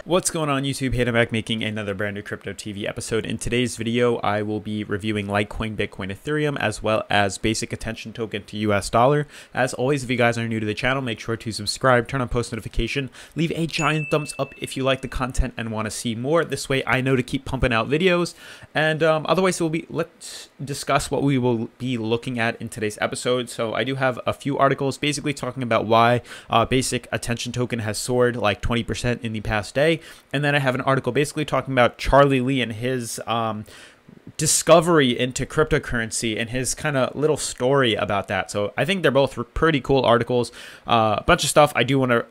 What's going on YouTube? Hayden back making another brand new Crypto TV episode. In today's video, I will be reviewing Litecoin, Bitcoin, Ethereum, as well as basic attention token to US dollar. As always, if you guys are new to the channel, make sure to subscribe, turn on post notification, leave a giant thumbs up if you like the content and want to see more. This way I know to keep pumping out videos. And otherwise, let's discuss what we will be looking at in today's episode. So I do have a few articles basically talking about why basic attention token has soared like 20% in the past day. And then I have an article basically talking about Charlie Lee and his discovery into cryptocurrency and his kind of little story about that. So I think they're both pretty cool articles. A bunch of stuff I do want to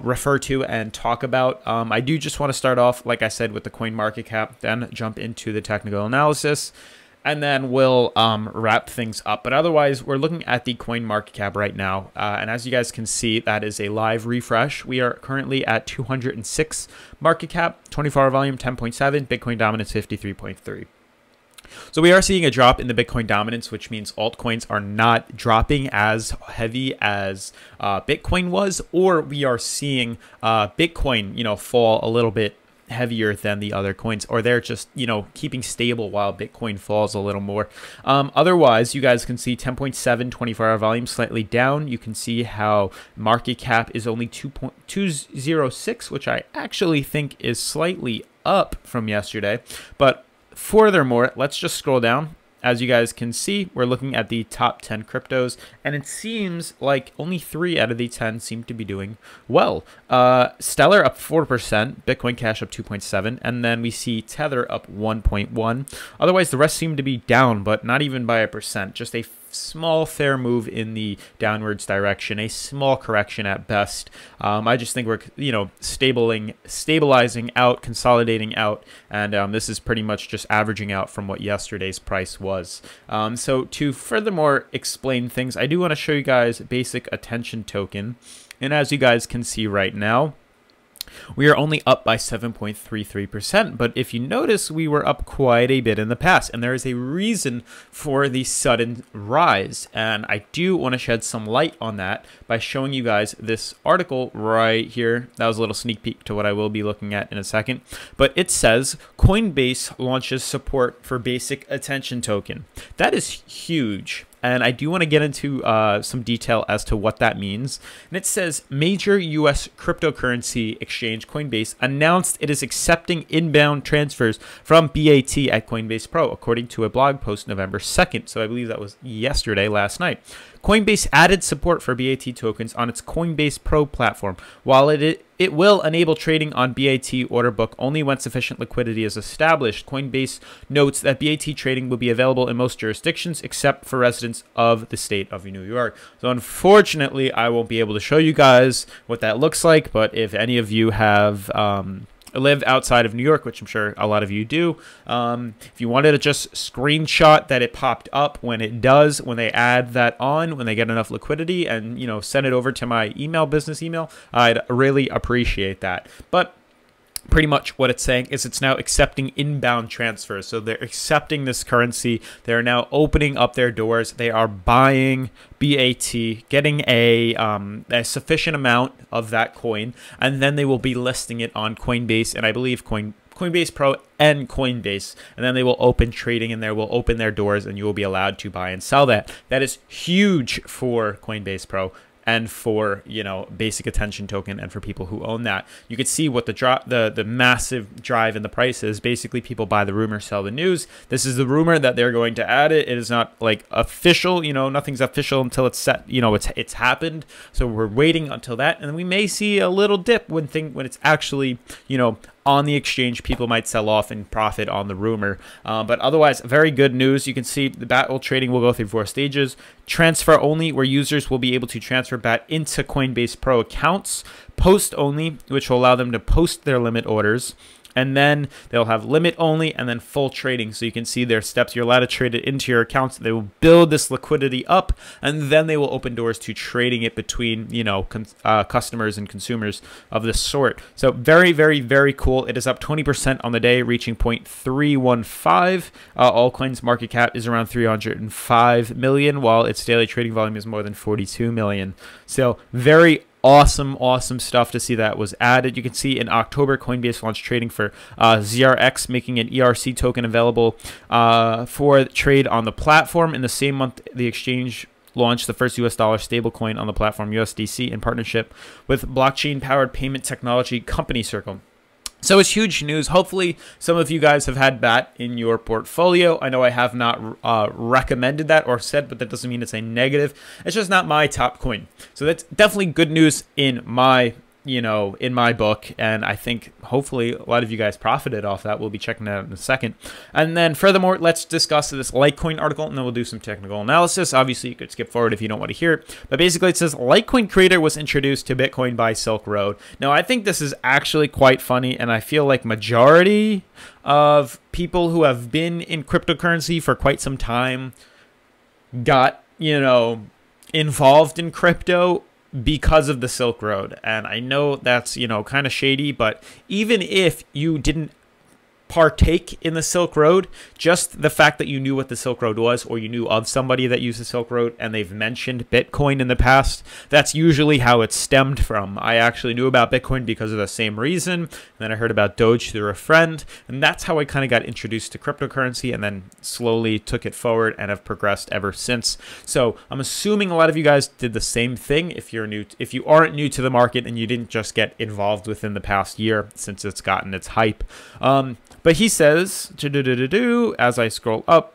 refer to and talk about. I do just want to start off, like I said, with the coin market cap, then jump into the technical analysis, and then we'll wrap things up. But otherwise, we're looking at the coin market cap right now. And as you guys can see, that is a live refresh. We are currently at 206 market cap, 24-hour volume 10.7, Bitcoin dominance 53.3. So we are seeing a drop in the Bitcoin dominance, which means altcoins are not dropping as heavy as Bitcoin was, or we are seeing Bitcoin, fall a little bit heavier than the other coins, or they're just keeping stable while Bitcoin falls a little more. Otherwise, you guys can see 10.7 24-hour volume slightly down. You can see how market cap is only 2.206, which I actually think is slightly up from yesterday. But furthermore, let's just scroll down. As you guys can see, we're looking at the top 10 cryptos, and it seems like only 3 out of the 10 seem to be doing well. Stellar up 4%, Bitcoin Cash up 2.7, and then we see Tether up 1.1. Otherwise, the rest seem to be down, but not even by 1%, just a small fair move in the downwards direction, a small correction at best. I just think we're stabilizing out, consolidating out, and this is pretty much just averaging out from what yesterday's price was. So to furthermore explain things, I do want to show you guys basic attention token, and as you guys can see right now, we are only up by 7.33%, but if you notice, we were up quite a bit in the past, and there is a reason for the sudden rise, and I do want to shed some light on that by showing you guys this article right here. That was a little sneak peek to what I will be looking at in a second, but it says Coinbase launches support for basic attention token. That is huge. And I do want to get into some detail as to what that means. And it says, major U.S. cryptocurrency exchange Coinbase announced it is accepting inbound transfers from BAT at Coinbase Pro, according to a blog post November 2nd. So I believe that was yesterday, last night. Coinbase added support for BAT tokens on its Coinbase Pro platform. While it will enable trading on BAT order book only when sufficient liquidity is established, Coinbase notes that BAT trading will be available in most jurisdictions except for residents of the state of New York. So unfortunately, I won't be able to show you guys what that looks like, but if any of you have live outside of New York, which I'm sure a lot of you do, if you wanted to just screenshot that it popped up when they add that on, when they get enough liquidity, and send it over to my business email, I'd really appreciate that. But pretty much what it's saying is it's now accepting inbound transfers. So they're accepting this currency. They're now opening up their doors. They are buying BAT, getting a sufficient amount of that coin, and then they will be listing it on Coinbase, and I believe Coinbase Pro and Coinbase, and then they will open trading, and they will open their doors, and you will be allowed to buy and sell that. That is huge for Coinbase Pro and for basic attention token, and for people who own that. You could see what the massive drive in the price is. Basically, people buy the rumor, sell the news. This is the rumor that they're going to add it. It is not like official. Nothing's official until it's set. It's happened. So we're waiting until that, and we may see a little dip when it's actually on the exchange. People might sell off and profit on the rumor, but otherwise, very good news. You can see the BAT trading will go through 4 stages. Transfer only, where users will be able to transfer BAT into Coinbase Pro accounts. Post only, which will allow them to post their limit orders. And then they'll have limit only, and then full trading. So you can see their steps. You're allowed to trade it into your accounts. They will build this liquidity up, and then they will open doors to trading it between, customers and consumers of this sort. So very, very, very cool. It is up 20% on the day, reaching 0.315. Altcoin's market cap is around 305 million, while its daily trading volume is more than 42 million. So very awesome stuff to see that was added. You can see in October, Coinbase launched trading for ZRX, making an ERC token available for trade on the platform. In the same month, the exchange launched the first US dollar stablecoin on the platform, USDC, in partnership with blockchain-powered payment technology company Circle. So it's huge news. Hopefully, some of you guys have had BAT in your portfolio. I know I have not recommended that or said, but that doesn't mean it's a negative. It's just not my top coin. So that's definitely good news in my, in my book. And I think hopefully a lot of you guys profited off that. We'll be checking that out in a second. And then furthermore, let's discuss this Litecoin article, and then we'll do some technical analysis. Obviously, you could skip forward if you don't want to hear it. But basically, it says Litecoin creator was introduced to Bitcoin by Silk Road. Now, I think this is actually quite funny, and I feel like majority of people who have been in cryptocurrency for quite some time got, involved in crypto because of the Silk Road. And I know that's, kind of shady, but even if you didn't partake in the Silk Road, just the fact that you knew what the Silk Road was, or you knew of somebody that used the Silk Road and they've mentioned Bitcoin in the past, that's usually how it stemmed from. I actually knew about Bitcoin because of the same reason, and then I heard about Doge through a friend, and that's how I kind of got introduced to cryptocurrency, and then slowly took it forward and have progressed ever since. So I'm assuming a lot of you guys did the same thing if you're new, if you aren't new to the market and you didn't just get involved within the past year since it's gotten its hype. But he says, as I scroll up,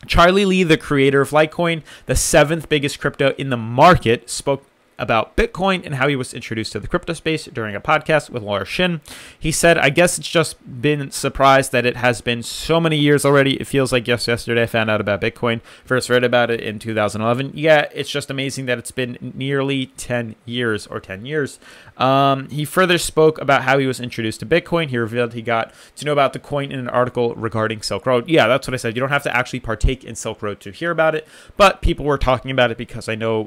Charlie Lee, the creator of Litecoin, the 7th biggest crypto in the market, spoke about Bitcoin and how he was introduced to the crypto space during a podcast with Laura Shin. He said, I guess it's just been surprised that it has been so many years already. It feels like yesterday I found out about Bitcoin. First read about it in 2011. Yeah, it's just amazing that it's been nearly 10 years or 10 years. He further spoke about how he was introduced to Bitcoin. He revealed he got to know about the coin in an article regarding Silk Road. Yeah, that's what I said. You don't have to actually partake in Silk Road to hear about it, but people were talking about it because I know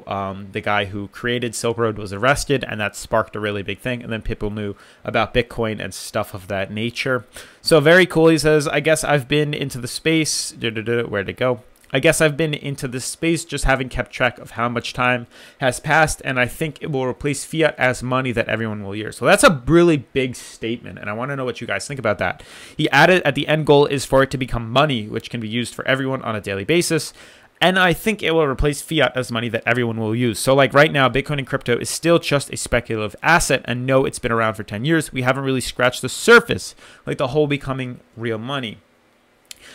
the guy who created Silk Road was arrested, and that sparked a really big thing, and then people knew about Bitcoin and stuff of that nature. So very cool. He says, I guess I've been into the space. Where'd it go? I guess I've been into this space, just haven't kept track of how much time has passed, and I think it will replace fiat as money that everyone will use. So that's a really big statement, and I want to know what you guys think about that. He added, at the end goal is for it to become money, which can be used for everyone on a daily basis. And I think it will replace fiat as money that everyone will use. So like right now, Bitcoin and crypto is still just a speculative asset. And no, it's been around for 10 years. We haven't really scratched the surface, like the whole becoming real money.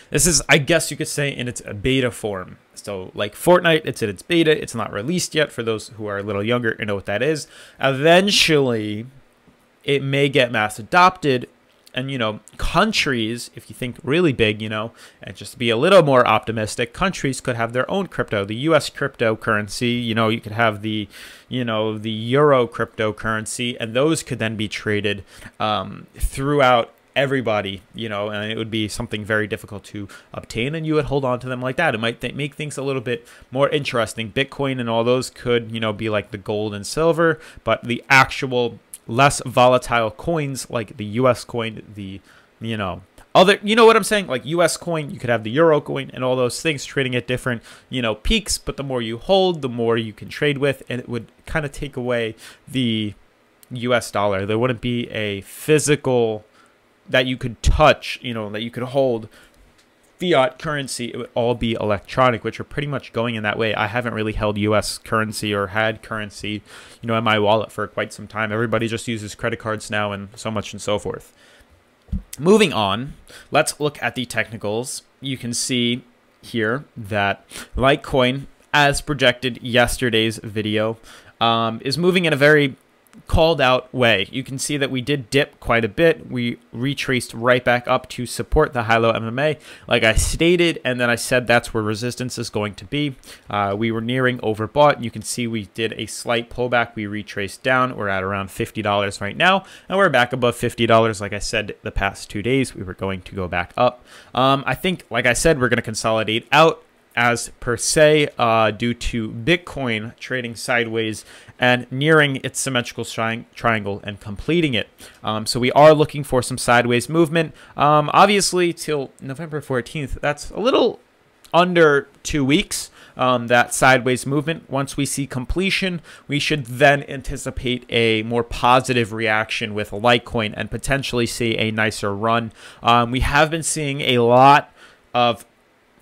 This is, I guess you could say, in its beta form. So like Fortnite, it's in its beta. It's not released yet. For those who are a little younger and know what that is. Eventually, it may get mass adopted. And, countries, if you think really big, and just to be a little more optimistic, countries could have their own crypto. The U.S. cryptocurrency, you could have the, the Euro cryptocurrency, and those could then be traded throughout everybody, and it would be something very difficult to obtain, and you would hold on to them like that. It might make things a little bit more interesting. Bitcoin and all those could, be like the gold and silver, but the actual less volatile coins like the US coin, the, other, what I'm saying? Like US coin, you could have the Euro coin and all those things trading at different, peaks, but the more you hold, the more you can trade with, and it would kind of take away the US dollar. There wouldn't be a physical that you could touch, that you could hold fiat currency. It would all be electronic, which are pretty much going in that way. I haven't really held US currency or had currency, in my wallet for quite some time. Everybody just uses credit cards now and so much and so forth. Moving on, let's look at the technicals. You can see here that Litecoin, as projected yesterday's video, is moving in a very called out way. You can see that we did dip quite a bit. We retraced right back up to support the high-low MMA, like I stated, and then I said that's where resistance is going to be. We were nearing overbought. You can see we did a slight pullback. We retraced down. We're at around $50 right now, and we're back above $50. Like I said, the past 2 days, we were going to go back up. I think, like I said, we're going to consolidate out as per se, due to Bitcoin trading sideways and nearing its symmetrical triangle and completing it. So we are looking for some sideways movement. Obviously, till November 14th, that's a little under 2 weeks, that sideways movement. Once we see completion, we should then anticipate a more positive reaction with Litecoin and potentially see a nicer run. We have been seeing a lot of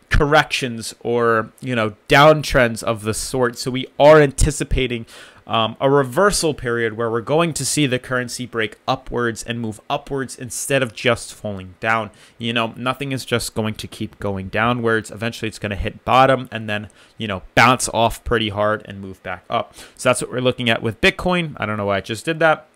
corrections or downtrends of the sort, so we are anticipating a reversal period where we're going to see the currency break upwards and move upwards instead of just falling down. Nothing is just going to keep going downwards. Eventually it's going to hit bottom and then bounce off pretty hard and move back up. So that's what we're looking at with Bitcoin. I don't know why I just did that.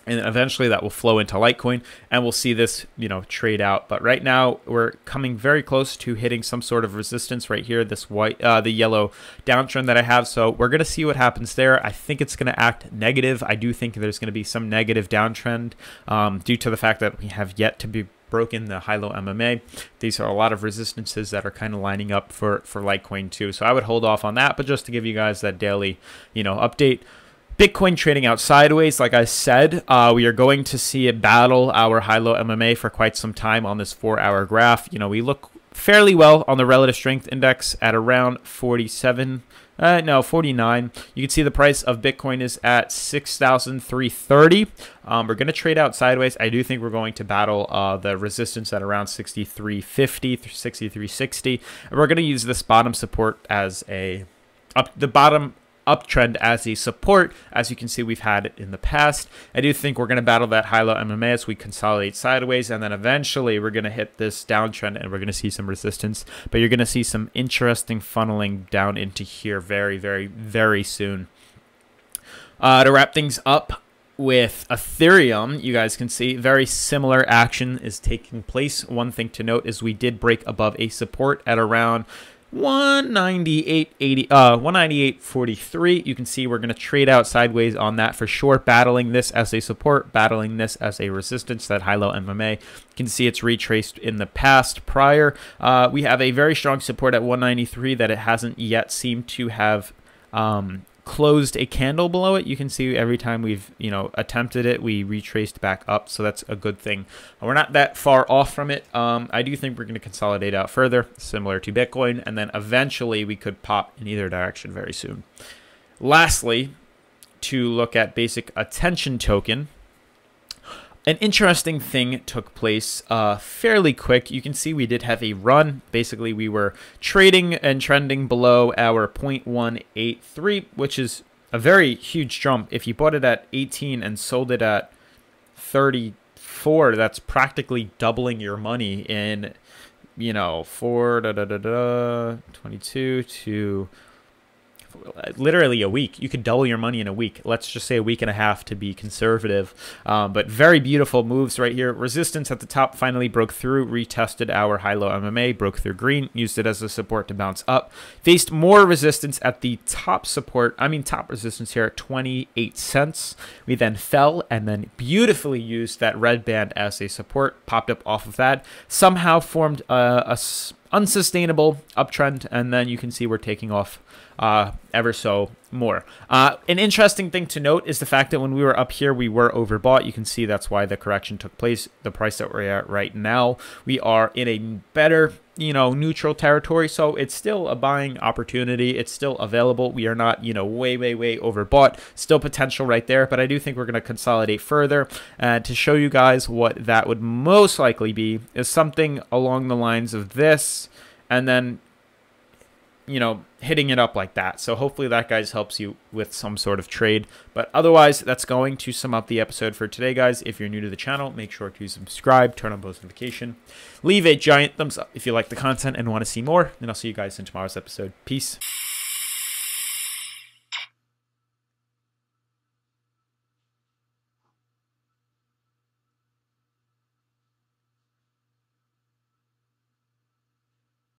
And eventually that will flow into Litecoin and we'll see this, trade out. But right now we're coming very close to hitting some sort of resistance right here, this the yellow downtrend that I have. So we're going to see what happens there. I think it's going to act negative. I do think there's going to be some negative downtrend due to the fact that we have yet to be broken the high-low MMA. These are a lot of resistances that are kind of lining up for Litecoin too. So I would hold off on that. But just to give you guys that daily, update, Bitcoin trading out sideways, like I said, we are going to see it battle our high-low MMA for quite some time on this 4-hour graph. We look fairly well on the relative strength index at around 49. You can see the price of Bitcoin is at 6,330. We're going to trade out sideways. I do think we're going to battle the resistance at around 6,350, 6,360. And we're going to use this bottom support as the bottom uptrend as a support. As you can see, we've had it in the past. I do think we're going to battle that high-low MMA as we consolidate sideways, and then eventually we're going to hit this downtrend and we're going to see some resistance. But you're going to see some interesting funneling down into here very, very, very soon. To wrap things up with Ethereum, you guys can see very similar action is taking place. One thing to note is we did break above a support at around 198.43. You can see we're going to trade out sideways on that for sure, battling this as a support, battling this as a resistance, that high-low MMA. You can see it's retraced in the past prior. We have a very strong support at 193 that it hasn't yet seemed to have closed a candle below it. You can see every time we've attempted it, we retraced back up, so that's a good thing. We're not that far off from it. I do think we're going to consolidate out further, similar to Bitcoin, and then eventually we could pop in either direction very soon. Lastly, to look at basic attention token, an interesting thing took place fairly quick. You can see we did have a run. Basically, we were trading and trending below our 0.183, which is a very huge jump. If you bought it at 18 and sold it at 34, that's practically doubling your money in, 22 to literally a week. You could double your money in a week. Let's just say a week and a half to be conservative. But very beautiful moves right here. Resistance at the top finally broke through, retested our high-low MMA, broke through green, used it as a support to bounce up. Faced more resistance at the top top resistance here at 28 cents. We then fell and then beautifully used that red band as a support, popped up off of that, somehow formed a unsustainable uptrend, and then you can see we're taking off ever so more. An interesting thing to note is the fact that when we were up here, we were overbought. You can see that's why the correction took place. The price that we're at right now, we are in a better, neutral territory. So it's still a buying opportunity. It's still available. We are not, way, way, way overbought. Still potential right there. But I do think we're going to consolidate further. And to show you guys what that would most likely be is something along the lines of this. And then hitting it up like that. So hopefully that, guys, helps you with some sort of trade. But otherwise, that's going to sum up the episode for today, guys. If you're new to the channel, make sure to subscribe, turn on post notification, leave a giant thumbs up if you like the content and want to see more. And I'll see you guys in tomorrow's episode. Peace.